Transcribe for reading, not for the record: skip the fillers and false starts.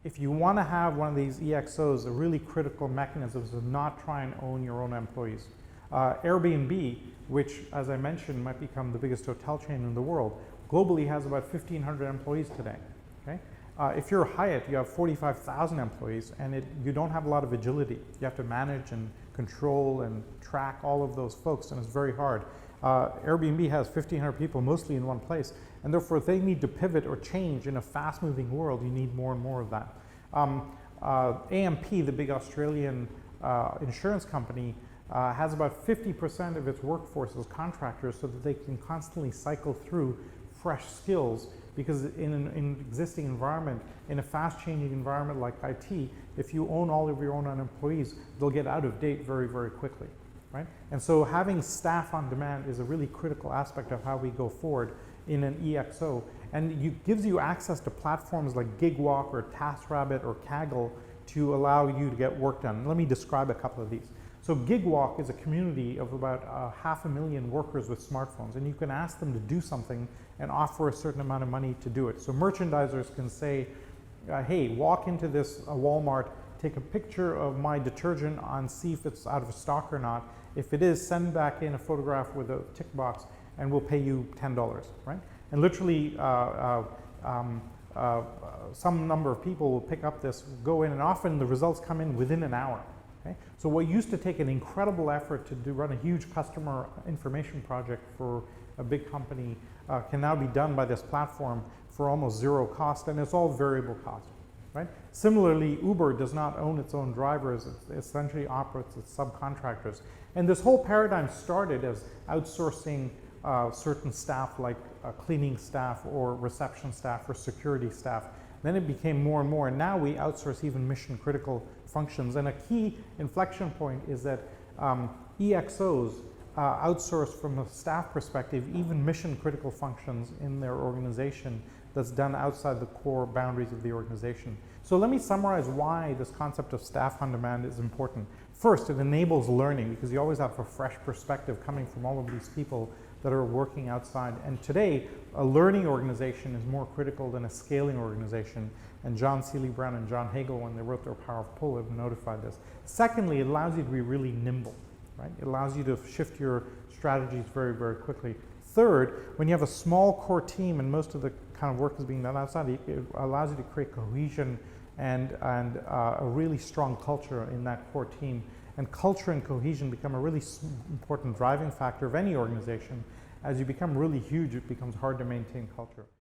If you want to have one of these EXOs, a really critical mechanism is to not try and own your own employees. Airbnb, which, as I mentioned, might become the biggest hotel chain in the world, globally has about 1,500 employees today. Okay? If you're Hyatt, you have 45,000 employees, and you don't have a lot of agility. You have to manage and control and track all of those folks, and it's very hard. Airbnb has 1,500 people mostly in one place, and therefore if they need to pivot or change in a fast-moving world, you need more and more of that. AMP, the big Australian insurance company, has about 50% of its workforce as contractors so that they can constantly cycle through fresh skills, because in an existing environment, in a fast-changing environment like IT, if you own all of your own employees, they'll get out of date very, very quickly. Right? And so having staff on demand is a really critical aspect of how we go forward in an EXO, and it gives you access to platforms like Gigwalk or TaskRabbit or Kaggle to allow you to get work done. Let me describe a couple of these. So Gigwalk is a community of about 500,000 workers with smartphones, and you can ask them to do something and offer a certain amount of money to do it. So merchandisers can say, hey, walk into this Walmart, take a picture of my detergent and see if it's out of stock or not. If it is, send back in a photograph with a tick box and we'll pay you $10, right? And literally some number of people will pick up this, go in, and often the results come in within an hour. Okay? So what used to take an incredible effort to run a huge customer information project for a big company can now be done by this platform for almost zero cost, and it's all variable cost. Right? Similarly, Uber does not own its own drivers, it essentially operates as subcontractors. And this whole paradigm started as outsourcing certain staff like cleaning staff or reception staff or security staff. Then it became more and more, and now we outsource even mission critical functions. And a key inflection point is that EXOs outsource from a staff perspective even mission critical functions in their organization that's done outside the core boundaries of the organization. So let me summarize why this concept of staff on demand is important. First, it enables learning, because you always have a fresh perspective coming from all of these people that are working outside. And today, a learning organization is more critical than a scaling organization. And John Seeley Brown and John Hagel, when they wrote their Power of Pull, have notified this. Secondly, it allows you to be really nimble, right? It allows you to shift your strategies very, very quickly. Third, when you have a small core team and most of the kind of work is being done outside, it allows you to create cohesion and a really strong culture in that core team. And culture and cohesion become a really important driving factor of any organization. As you become really huge, it becomes hard to maintain culture.